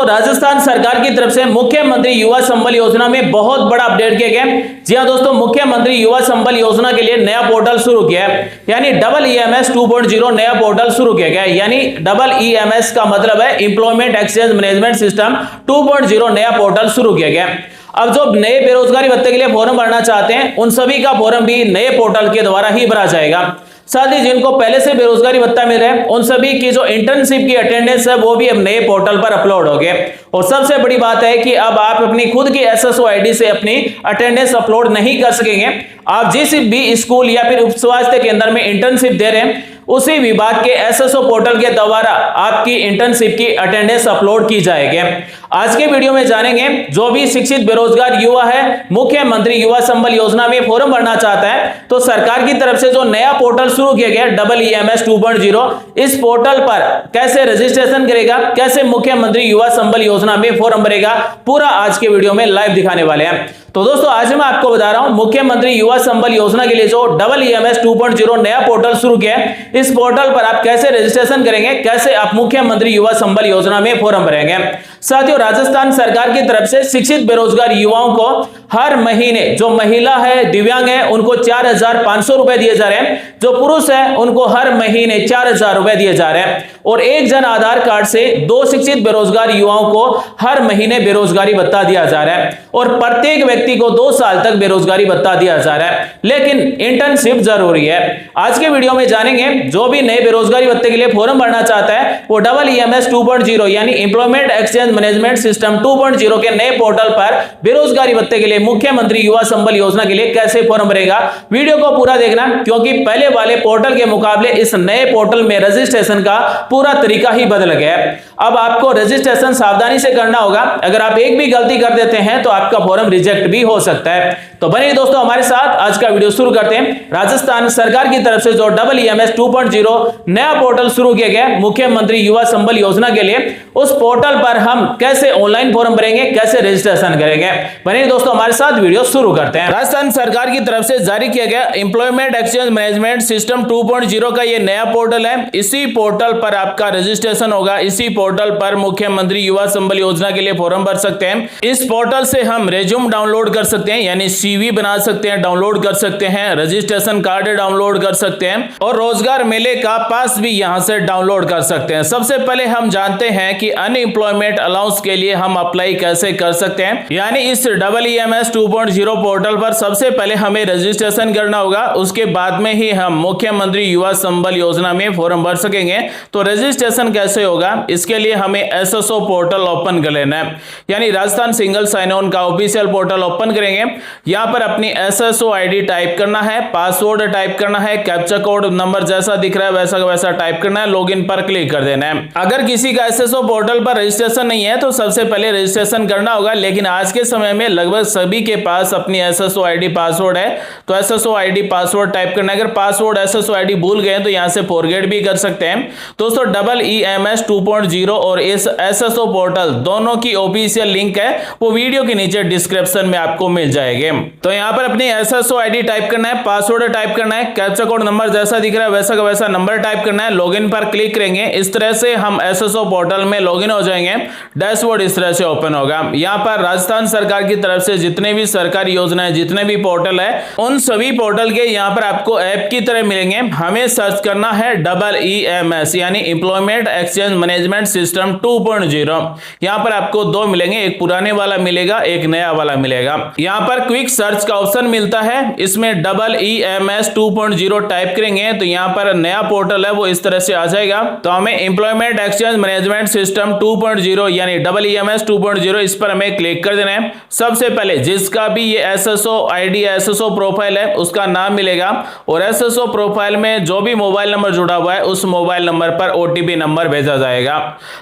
राजस्थान सरकार की तरफ से मुख्यमंत्री युवा संबल योजना में बहुत बड़ा अपडेट किया गया। जी हां दोस्तों, मुख्यमंत्री युवा संबल योजना के लिए नया पोर्टल शुरू किया है, यानी डबल ईएमएस 2.0 नया पोर्टल शुरू किया गया है। यानी डबल ईएमएस का मतलब है एम्प्लॉयमेंट एक्सचेंज मैनेजमेंट सिस्टम 2.0 नया पोर्टल शुरू किया गया है। अब जो नए बेरोजगारी भत्ते के लिए फॉर्म भरना चाहते हैं उन सभी का फॉर्म भी नए पोर्टल के द्वारा ही भरा जाएगा। साथ ही जिनको पहले से बेरोजगारी भत्ता मिल रहा है उन सभी की जो इंटर्नशिप की अटेंडेंस है वो भी अब नए पोर्टल पर अपलोड हो गए। और सबसे बड़ी बात है कि अब आप अपनी खुद की एसएसओ आईडी से अपनी अटेंडेंस अपलोड नहीं कर सकेंगे। आप जिस भी स्कूल या फिर उप स्वास्थ्य केंद्र में इंटर्नशिप दे रहे हैं उसी विभाग के एसएसओ पोर्टल के द्वारा आपकी इंटर्नशिप की अटेंडेंस अपलोड की जाएगी। आज के वीडियो में जानेंगे जो भी शिक्षित बेरोजगार युवा है मुख्यमंत्री युवा संबल योजना में फॉर्म भरना चाहता है तो सरकार की तरफ से जो नया पोर्टल शुरू किया गया डबल ईएमएस 2.0 इस पोर्टल पर कैसे रजिस्ट्रेशन करेगा, कैसे मुख्यमंत्री युवा संबल योजना में फॉर्म भरेगा, पूरा आज के वीडियो में लाइव दिखाने वाले हैं। तो दोस्तों आज मैं आपको बता रहा हूं मुख्यमंत्री युवा संबल योजना के लिए जो डबल ईएमएस 2.0 नया पोर्टल शुरू किया है इस पोर्टल पर आप कैसे रजिस्ट्रेशन करेंगे, कैसे आप मुख्यमंत्री युवा संबल योजना में फॉर्म भरेंगे। साथियों, राजस्थान सरकार की तरफ से शिक्षित बेरोजगार युवाओं को हर महीने जो महिला है, दिव्यांग है, उनको 4,500 रुपए दिए जा रहे हैं। जो पुरुष है उनको हर महीने 4,000 रुपए दिए जा रहे हैं। और एक जन आधार कार्ड से 2 शिक्षित बेरोजगार युवाओं को हर महीने बेरोजगारी भत्ता दिया जा रहा है और प्रत्येक व्यक्ति को 2 साल तक बेरोजगारी भत्ता दिया जा रहा है, लेकिन इंटर्नशिप जरूरी है। आज के वीडियो में जानेंगे जो भी नए बेरोजगारी भत्ते के लिए फॉर्म भरना चाहता है वो डबल ईएमएस 2.0 यानी एम्प्लॉयमेंट एक्सचेंज मैनेजमेंट सिस्टम 2.0 के नए पोर्टल पर बेरोजगारी भत्ते के लिए मुख्यमंत्री युवा संबल योजना के लिए कैसे फॉर्म भरेगा। वीडियो को पूरा देखना क्योंकि पहले वाले पोर्टल के मुकाबले इस नए पोर्टल में रजिस्ट्रेशन का पूरा तरीका ही बदल गया है। अब आपको रजिस्ट्रेशन सावधानी से करना होगा, अगर आप एक भी गलती कर देते हैं तो आपका फॉर्म रिजेक्ट भी हो सकता है। तो बनिए दोस्तों हमारे साथ, आज का वीडियो शुरू करते हैं। राजस्थान सरकार की तरफ से जो डबल ईएमएस 2.0 नया पोर्टल शुरू किया गया मुख्यमंत्री युवा संबल योजना के लिए, उस पोर्टल पर हम कैसे ऑनलाइन फॉर्म भरेंगे, कैसे रजिस्ट्रेशन करेंगे। बनिए दोस्तों हमारे साथ, वीडियो शुरू करते हैं। राजस्थान सरकार की तरफ से जारी किया गया एम्प्लॉयमेंट एक्सचेंज मैनेजमेंट सिस्टम 2.0 का ये नया पोर्टल है। इसी पोर्टल पर आपका रजिस्ट्रेशन होगा। इसी पोर्टल पर मुख्यमंत्री युवा संबल योजना के लिए फॉर्म भर सकते हैं। इस पोर्टल से हम रेज्यूम डाउनलोड कर सकते हैं, यानी सीवी बना सकते हैं, डाउनलोड कर सकते हैं, रजिस्ट्रेशन कार्ड डाउनलोड कर सकते हैं और रोजगार मेले का पास भी यहां से डाउनलोड कर सकते हैं। सबसे पहले हम जानते हैं कि अनएम्प्लॉयमेंट अलाउंस के लिए हम अप्लाई कैसे कर सकते हैं। यानी इस डबल ईएमएस 2.0 पोर्टल पर सबसे पहले हमें रजिस्ट्रेशन करना होगा, उसके बाद में ही हम मुख्यमंत्री युवा संबल योजना में फॉर्म भर सकेंगे। तो रजिस्ट्रेशन कैसे होगा, इसके लिए हमें एसएसओ पोर्टल ओपन कर लेना है, यानी राजस्थान सिंगल साइन ऑन का ऑफिशियल पोर्टल ओपन करेंगे। यहां पर अपनी एसएसओ आईडी टाइप करना है, पासवर्ड टाइप करना है, कैप्चा कोड नंबर जैसा दिख रहा है वैसा वैसा टाइप करना है, लॉगिन पर क्लिक कर देना है। अगर किसी का एसएसओ पोर्टल पर रजिस्ट्रेशन नहीं है तो सबसे पहले रजिस्ट्रेशन करना होगा, लेकिन आज के समय में लगभग सभी के पास अपनी एसएसओ आईडी पासवर्ड है। तो एसएसओ आईडी पासवर्ड टाइप करना है। अगर पासवर्ड एसएसओ आईडी भूल गए तो यहां से फॉरगेट भी कर सकते हैं। दोस्तों डबल ईएमएस 2.0 और इस एसएसओ पोर्टल दोनों की ऑफिशियल लिंक है, वो वीडियो के नीचे डिस्क्रिप्शन में आपको मिल जाएगी। तो यहां पर अपनी एसएसओ आईडी टाइप करना है, पासवर्ड टाइप करना है, कैप्चा कोड नंबर जैसा दिख रहा है वैसा का वैसा नंबर टाइप करना है, लॉगिन पर क्लिक करेंगे। इस तरह से हम एसएसओ पोर्टल में लॉगिन हो जाएंगे। डैशबोर्ड इस तरह से ओपन होगा। यहां पर राजस्थान सरकार की तरफ से जितने भी सरकारी योजनाएं, जितने भी पोर्टल है उन सभी पोर्टल के यहां पर आपको ऐप की तरह मिलेंगे। हमें सर्च करना है डबल ईएमएस यानी एम्प्लॉयमेंट एक्सचेंज मैनेजमेंट सिस्टम 2.0। यहां पर आपको 2 मिलेंगे, एक पुराने वाला मिलेगा, एक नया वाला मिलेगा। यहां पर क्विक सर्च का ऑप्शन मिलता है, इसमें डबल ईएमएस 2.0 टाइप करेंगे तो यहां पर नया पोर्टल है वो इस तरह से आ जाएगा। तो हमें एम्प्लॉयमेंट एक्सचेंज मैनेजमेंट सिस्टम 2.0 यानी डबल ईएमएस 2.0 इस पर हमें क्लिक कर देना है। सबसे पहले जिसका भी ये एसएसओ आईडी एसएसओ प्रोफाइल है उसका नाम मिलेगा और एसएसओ प्रोफाइल में जो भी मोबाइल नंबर जुड़ा हुआ है उस मोबाइल नंबर पर ओटीपी नंबर भेजा जाएगा।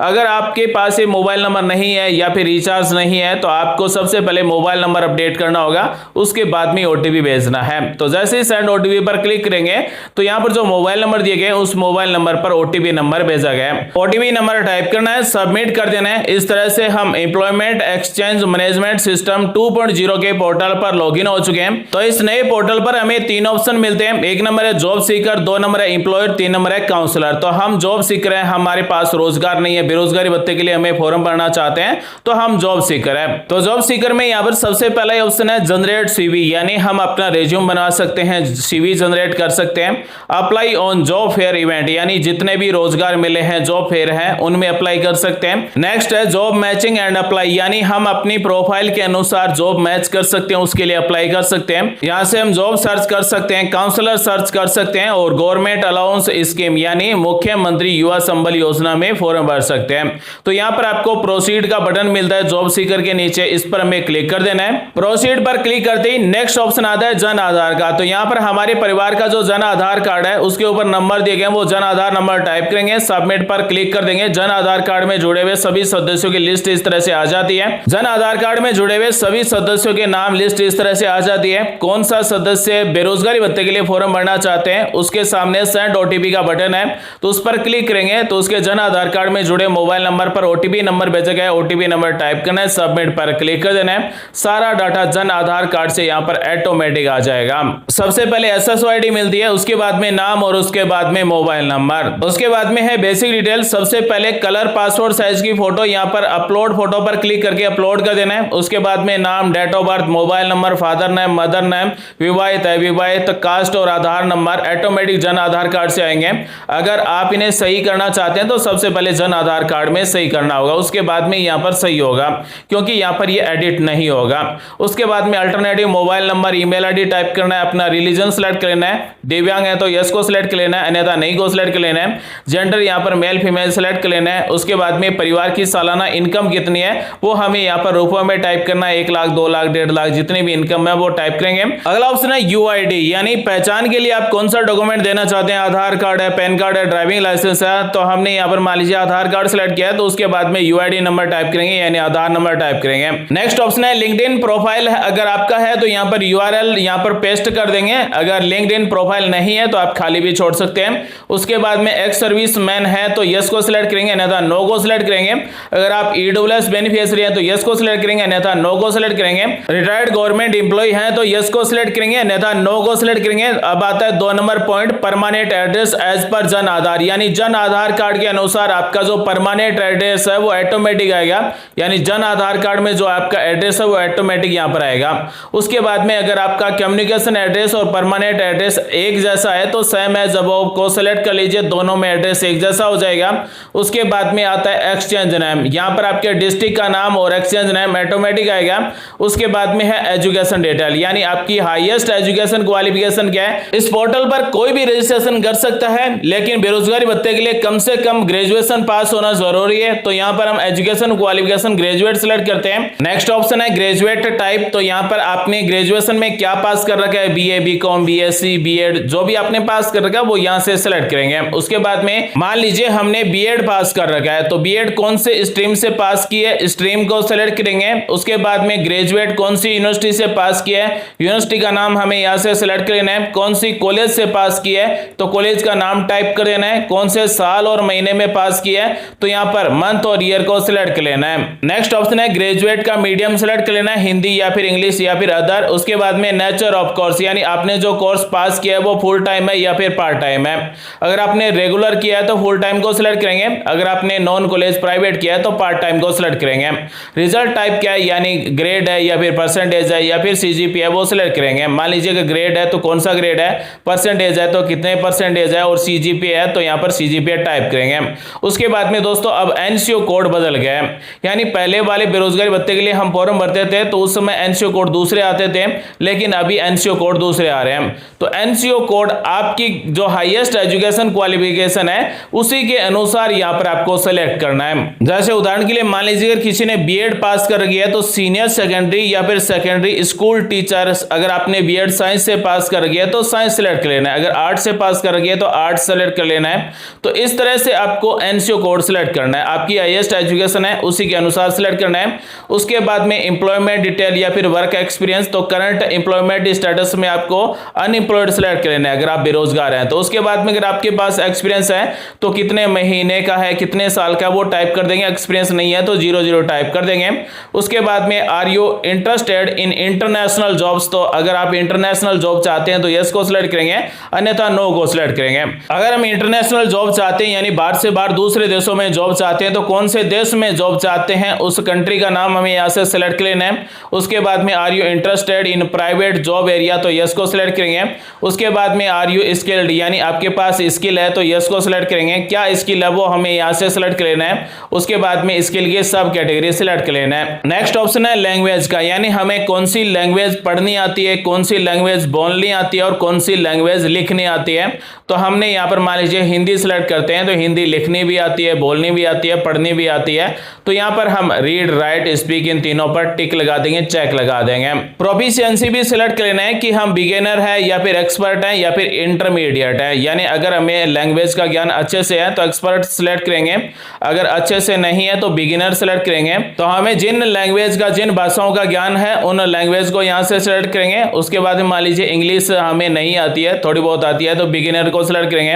अगर आपके पास ये मोबाइल नंबर नहीं है या फिर रिचार्ज नहीं है तो आपको सबसे पहले मोबाइल नंबर अपडेट करना होगा, उसके बाद में ओटीपी भेजना है। तो जैसे ही सेंड ओटीपी पर क्लिक करेंगे तो यहां पर जो मोबाइल नंबर दिए गए उस मोबाइल नंबर पर ओटीपी नंबर भेजा गया है। ओटीपी नंबर टाइप करना है, सबमिट कर देना है। इस तरह से हम एम्प्लॉयमेंट एक्सचेंज मैनेजमेंट सिस्टम 2.0 के पोर्टल पर लॉगिन हो चुके हैं। तो इस नए पोर्टल पर हमें 3 ऑप्शन मिलते हैं। एक नंबर है जॉब सीकर, 2 नंबर है एम्प्लॉयर, 3 नंबर है काउंसलर। तो हम जॉब सीकर हैं, हमारे पास रोजगार नहीं नहीं है, बेरोजगारी भत्ते के लिए हमें फॉर्म भरना चाहते हैं, तो हम जॉब सीकर है। तो जॉब सीकर में यहाँ पर सबसे पहला ऑप्शन है जनरेट सीवी, यानी हम अपना रिज्यूम बना सकते हैं, सीवी जनरेट कर सकते हैं। Apply on job fair event, यानी जितने भी रोजगार मिले हैं, जॉब फेयर हैं, उनमें अप्लाई कर सकते हैं। नेक्स्ट है जॉब मैचिंग एंड अप्लाई, यानी हम अपनी प्रोफाइल के अनुसार जॉब मैच कर सकते हैं, उसके लिए अप्लाई कर सकते हैं। यहां से हम जॉब सर्च कर सकते हैं, काउंसलर सर्च कर सकते हैं और गवर्नमेंट अलाउंस स्कीम यानी मुख्यमंत्री युवा संबल योजना में फॉर्म भर सकते हैं। तो यहां पर आपको प्रोसीड का बटन मिलता है जॉब सीकर के नीचे, इस पर हमें क्लिक कर देना है। प्रोसीड पर क्लिक करते ही नेक्स्ट ऑप्शन आता है जन आधार कार्ड। तो यहां पर हमारे परिवार का जो जन आधार कार्ड है उसके ऊपर नंबर दिए गए, वो जन आधार नंबर टाइप करेंगे, सबमिट पर क्लिक कर देंगे। जन आधार कार्ड में जुड़े हुए सभी सदस्यों की लिस्ट इस तरह से आ जाती है। जन आधार कार्ड में जुड़े हुए सभी सदस्यों के नाम लिस्ट इस तरह से आ जाती है। कौन सा सदस्य बेरोजगारी भत्ते के लिए फॉर्म भरना चाहते हैं, उसके सामने सेंड ओटीपी का बटन है, तो उस पर क्लिक करेंगे तो उसके जन आधार कार्ड में जुड़े मोबाइल नंबर पर ओटीपी नंबर भेजा गया है, ओटीपी नंबर टाइप करना है, सबमिट पर क्लिक कर देना है। सारा डाटा जन आधार कार्ड से यहां पर ऑटोमेटिक आ जाएगा। सबसे पहले एसएसओ आईडी मिलती है, उसके बाद में नाम और उसके बाद में मोबाइल नंबर, उसके बाद में है बेसिक डिटेल। सबसे पहले कलर पासपोर्ट साइज की फोटो, यहां पर अपलोड फोटो पर क्लिक करके अपलोड कर देना है। उसके बाद में नाम, date of birth, mobile number, father name, mother name, विवाहित है, विवाहित, कास्ट और आधार number automatic Jan Aadhaar card से आएंगे। अगर आप इन्हें सही करना चाहते हैं तो सबसे पहले जन आधार कार्ड में सही करना होगा, उसके बाद में यहां पर सही होगा, क्योंकि यहां पर ये एडिट नहीं होगा। उसके बाद में alternative mobile number, email ID type करना है, अपना रिलीजन सेलेक्ट कर लेना है, दिव्यांग है तो यस को सिलेक्ट कर लेना है, अन्यथा नहीं को सिलेक्ट कर लेना है। जेंडर यहां पर मेल फीमेल सेलेक्ट कर लेना है। उसके बाद में परिवार की सालाना इनकम कितनी है वो हमें यहां पर रुपयों में टाइप करना है, 1 लाख 2 लाख 1.5 लाख जितनी भी इनकम है वो टाइप करेंगे। अगला ऑप्शन है यूआईडी, यानी पहचान के लिए आप कौन सा डॉक्यूमेंट देना चाहते हैं, आधार कार्ड है, पैन कार्ड है, ड्राइविंग लाइसेंस है। तो हमने यहां पर मान लीजिए आधार कार्ड सेलेक्ट किया है, तो उसके बाद में यूआईडी नंबर टाइप करेंगे, यानी आधार नंबर टाइप करेंगे। नेक्स्ट ऑप्शन है लिंक्डइन प्रोफाइल, अगर आपका है तो यहां पर यूआरएल यहां पर पेस्ट कर देंगे। अगर लिंक्डइन प्रोफाइल नहीं है तो आप खाली भी छोड़ सकते हैं। उसके बाद में एक्स सर्विस मैन है तो यस को सिलेक्ट करेंगे, अन्यथा नो को सिलेक्ट करेंगे। अगर आप ईडब्ल्यूएस बेनिफिशियरी है तो यस को सिलेक्ट करेंगे, अन्यथा नो को सिलेक्ट करेंगे। रिटायर्ड गवर्नमेंट एम्प्लॉय है तो यस को सिलेक्ट करेंगे, अन्यथा नो को सिलेक्ट करेंगे। अब आता है 2 number point, permanent address as per Jan आधार, यानी जन आधार कार्ड के अनुसार आपका जो परमानेंट एड्रेस है वो ऑटोमेटिक आएगा, यानी जन आधार कार्ड में जो आपका एड्रेस है वो ऑटोमेटिक यहां पर आएगा। उसके बाद में अगर आपका कम्युनिकेशन एड्रेस और परमानेंट एड्रेस एक जैसा है तो सेम एज अबव को सिलेक्ट कर लीजिए, दोनों में एड्रेस एक जैसा हो जाएगा। उसके बाद में आता है एक्सचेंज नेम, यहां पर आपके डिस्ट्रिक्ट का नाम और एक्सचेंज नेम ऑटोमेटिक आएगा। उसके बाद में है एजुकेशन डिटेल, यानी आपकी हाईएस्ट एजुकेशन क्वालिफिकेशन क्या है। इस पोर्टल पर कोई भी रजिस्ट्रेशन कर सकता है, लेकिन बेरोजगारी भत्ते के लिए कम से कम ग्रेजुएशन पास होना जरूरी है। तो यहां पर हम एजुकेशन क्वालिफिकेशन ग्रेजुएट सिलेक्ट करते हैं। नेक्स्ट ऑप्शन है ग्रेजुएट टाइप, तो यहां पर आपने ग्रेजुएशन में क्या पास कर रखा है, बीए, बीकॉम, बीएससी, बीएड, जो भी आपने पास कर रखा है वो यहां से सिलेक्ट करेंगे। उसके बाद में मान लीजिए हमने बीएड पास कर रखा है, तो बीएड कौन से स्ट्रीम से पास की है, स्ट्रीम को सिलेक्ट करेंगे। उसके बाद में ग्रेजुएट कौन सी यूनिवर्सिटी से पास किया है, यूनिवर्सिटी का नाम हमें यहां से सिलेक्ट कर लेना है। कौन सी कॉलेज से पास किया है तो कॉलेज का नाम टाइप कर देना है। कौन से साल और महीने में पास किया है तो यहां पर मंथ और ईयर को सिलेक्ट कर लेना है। नेक्स्ट ऑप्शन है ग्रेजुएट का मीडियम सिलेक्ट कर लेना है, हिंदी या फिर इंग्लिश या फिर अदर। उसके बाद में नेचर ऑफ कोर्स, यानी आपने जो कोर्स पास किया है वो फुल टाइम है या फिर पार्ट टाइम है। अगर आपने रेगुलर किया है तो फुल टाइम को सिलेक्ट करेंगे, अगर आपने नॉन कॉलेज प्राइवेट किया है तो पार्ट टाइम को सिलेक्ट करेंगे। रिजल्ट टाइप क्या है, यानी ग्रेड है या फिर परसेंटेज है या फिर सीजीपी है वो सिलेक्ट करेंगे। मान लीजिए कि ग्रेड है तो कौन सा ग्रेड है, परसेंटेज है तो कितने परसेंटेज है, और सीजीपी है तो यहां पर सीजीपी टाइप करेंगे। उसके बाद में दोस्तों अब एनसीओ कोड बदल गया है, यानी पहले वाले बेरोजगारी भत्ते के लिए हम फॉर्म भरते थे तो उस समय एनसीओ कोड दूसरे आते थे, लेकिन अभी एनसीओ कोड दूसरे आ रहे हैं। तो एनसीओ कोड आपकी जो हाईएस्ट एजुकेशन क्वालिफिकेशन है उसी के अनुसार यहां पर आपको सेलेक्ट करना है। जैसे उदाहरण के लिए मान लीजिए अगर किसी ने बीएड पास कर गया है तो सीनियर सेकेंडरी या फिर सेकेंडरी स्कूल टीचर, अगर आपने बीएड साइंस से पास कर गया तो साइंस सेलेक्ट कर लेना है, अगर आर्ट से पास कर गया तो आर्ट सेलेक्ट कर लेना है। तो इस तरह से आपको एनसीओ कोड सेलेक्ट करना है, आपकी हाईएस्ट एजुकेशन है उसी के अनुसार सेलेक्ट करना है। उसके बाद में एम्प्लॉयमेंट डिटेल या फिर वर्क एक्सपीरियंस, तो करंट एम्प्लॉयमेंट स्टेटस में आपको अनएम्प्लॉयड सेलेक्ट कर लेना है अगर आप बेरोजगार हैं। तो उसके बाद में अगर आपके पास एक्सपीरियंस है तो कितने महीने का है, कितने साल का वो टाइप कर देंगे, एक्सपीरियंस नहीं है तो 00 टाइप कर देंगे। उसके बाद में are you interested in international jobs, तो अगर आप इंटरनेशनल जॉब चाहते हैं तो यस को सिलेक्ट करेंगे, अन्यथा नो को सिलेक्ट करेंगे। अगर हम इंटरनेशनल जॉब चाहते हैं यानी बाहर से बाहर दूसरे देशों में जॉब चाहते हैं, तो कौन से देश में जॉब चाहते हैं उस कंट्री का नाम हमें यहाँ से सिलेक्ट कर लेना है। उसके बाद में are you interested in private job area, तो यस को सिलेक्ट करेंगे। उसके बाद में आर यू स्किल्ड, यानी आपके पास स्किल है, तो यस को सिलेक्ट करेंगे। क्या स्किल है वो हमें यहाँ से सिलेक्ट कर लेना है। उसके बाद में स्किल की सब कैटेगरी सिलेक्ट कर लेना है। नेक्स्ट ऑप्शन है लैंग्वेज का, यानी हमें कौन सी लैंग्वेज पढ़नी आती है, कौन सी लैंग्वेज बोलनी आती है और कौन सी लैंग्वेज लिखनी आती है। तो हमने यहाँ पर मान लीजिए हिंदी सिलेक्ट करते हैं, तो हिंदी लिखनी भी आती है, बोलनी भी आती है, पढ़नी भी आती है। तो यहाँ पर हम रीड, राइट, स्पीक इन तीनों पर टिक लगा देंगे, चेक लगा देंगे। प्रोफिशिएंसी भी सिलेक्ट कर लेना है कि हम बिगिनर है या फिर एक्सपर्ट है या फिर इंटरमीडिएट है। यानी अगर हमें लैंग्वेज का ज्ञान अच्छे से है तो एक्सपर्ट सिलेक्ट करेंगे, अगर अच्छे से नहीं है तो बिगिनर सिलेक्ट करेंगे। तो हमें जिन लैंग्वेज का, जिन भाषाओं का ज्ञान है उन लैंग्वेज को यहाँ से सिलेक्ट करेंगे। उसके बाद में मान लीजिए इंग्लिश हमें नहीं आती है, थोड़ी बहुत आती है, तो बिगिनर को सिलेक्ट करेंगे।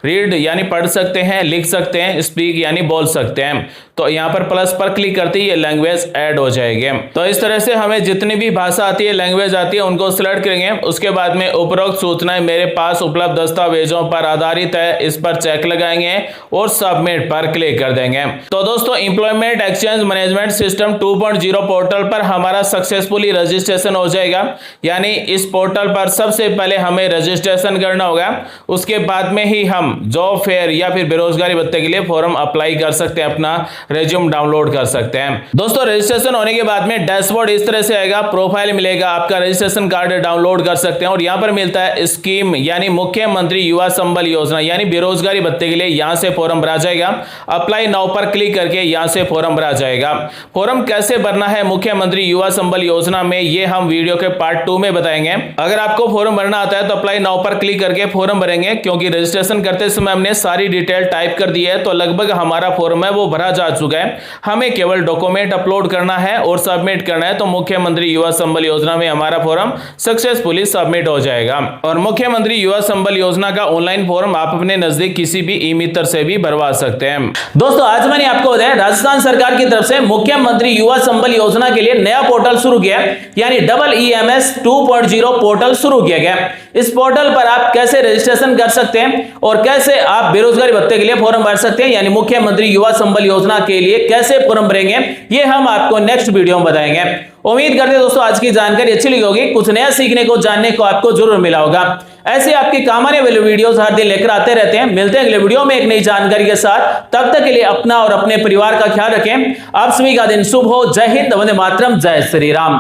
रीड यानी पढ़ सकते हैं, लिख सकते हैं, स्पीक यानी बोल सकते हैं। तो यहाँ पर प्लस पर क्लिक करते ही ये लैंग्वेज ऐड हो जाएगी। तो इस तरह से हमें जितनी भी भाषा आती है, लैंग्वेज आती है, उनको सिलेक्ट करेंगे। उसके बाद में उपरोक्त सूचनाएं मेरे पास उपलब्ध दस्तावेजों पर आधारित है, इस पर चेक लगाएंगे और सबमिट पर क्लिक कर देंगे। तो दोस्तों employment exchange management system 2.0 portal पर हमारा सक्सेसफुली रजिस्ट्रेशन हो जाएगा। यानी इस पोर्टल पर सबसे पहले हमें रजिस्ट्रेशन करना होगा। उसके बाद में ही हम जॉब फेयर या फिर बेरोजगारी भत्ते के लिए फॉर्म अप्लाई कर सकते हैं, अपना रिज्यूम डाउनलोड कर सकते हैं। दोस्तों रजिस्ट्रेशन होने के बाद में डैशबोर्ड इस तरह से आएगा, प्रोफाइल मिलेगा, आपका रजिस्ट्रेशन कार्ड डाउनलोड कर सकते हैं और यहाँ पर मिलता है स्कीम यानी मुख्यमंत्री युवा संबल योजना, यानी बेरोजगारी भत्ते के लिए यहाँ से फॉर्म भरा जाएगा। अप्लाई नाउ पर क्लिक करके यहाँ से फॉर्म भरा जाएगा। फॉर्म कैसे भरना है मुख्यमंत्री युवा संबल योजना में, ये हम वीडियो के पार्ट 2 में बताएंगे। अगर आपको फॉर्म भरना आता है तो अप्लाई नाउ पर क्लिक करके फॉर्म भरेंगे, क्योंकि रजिस्ट्रेशन करते समय हमने सारी डिटेल टाइप कर दी है। तो लगभग हमारा फॉर्म है वो भरा जा चुका है, हमें केवल डॉक्यूमेंट अपलोड करना है और सबमिट करना है। तो मुख्यमंत्री युवा संबल योजना में हमारा फॉर्म सक्सेसफुली सबमिट हो जाएगा। और मुख्यमंत्री युवा संबल योजना का ऑनलाइन फॉर्म आप अपने नजदीक किसी भी ई मित्र से भी भरवा सकते हैं। दोस्तों आज मैंने आपको बताया राजस्थान सरकार की तरफ से मुख्यमंत्री युवा संबल योजना के लिए नया पोर्टल शुरू किया, यानी EEMS 2.0 पोर्टल शुरू किया गया। इस पोर्टल पर आप कैसे रजिस्ट्रेशन कर सकते हैं और कैसे आप बेरोजगारी भत्ते के लिए फॉर्म भर सकते हैं, यानी मुख्यमंत्री युवा संबल योजना के लिए कैसे फॉर्म भरेंगे, ये हम आपको नेक्स्ट वीडियो में बताएंगे। उम्मीद करते हैं दोस्तों आज की जानकारी अच्छी लगी होगी, कुछ नया सीखने को, जानने को आपको जरूर मिला होगा। ऐसे आपकी काम आने वाले वीडियोस हर दिन लेकर आते रहते हैं। मिलते हैं अगले वीडियो में एक नई जानकारी के साथ, तब तक के लिए अपना और अपने परिवार का ख्याल रखें। आप सभी का दिन शुभ हो। जय हिंद, वंदे मातरम, जय श्री राम।